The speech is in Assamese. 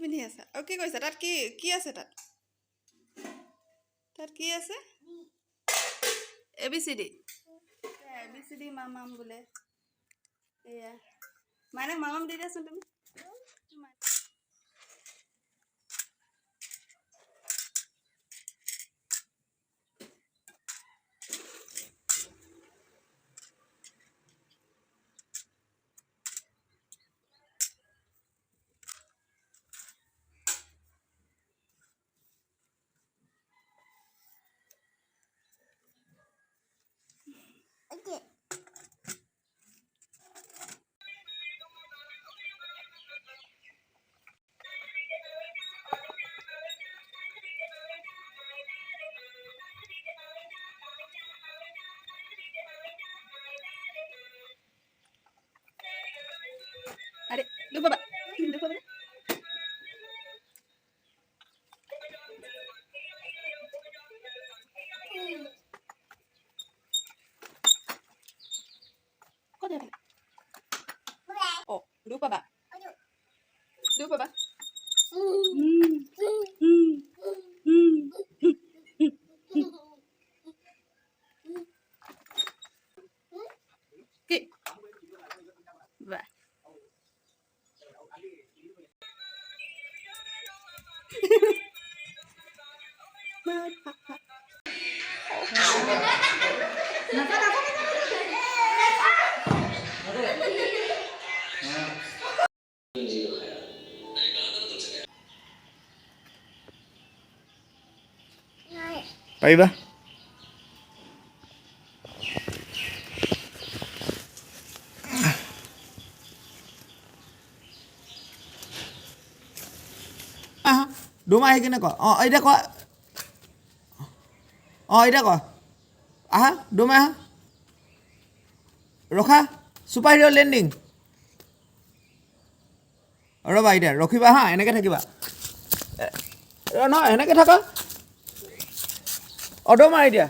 পিন্ধি আছা আৰু কি কৈছা তাত কি আছে তাত কি আছে ABCD ABCD মামাম বোলে এয়া মাইনাক মামাম দি দিয়াচোন তুমি আরে দুঃখ বাবা Oh, lupa ba? Lupa ba? Okay. Ba. পাৰিবা ডুমা আহি কিনে কোৱা এতিয়া কোৱা এতিয়া কোৱা আহা ডুমা আহা ৰখা ছুপাৰ হিৰ' লেণ্ডিং ৰ'বা এতিয়া ৰখিবা হা এনেকৈ থাকিবা নহয় এনেকৈ থাকা ডুমা আহি দিয়া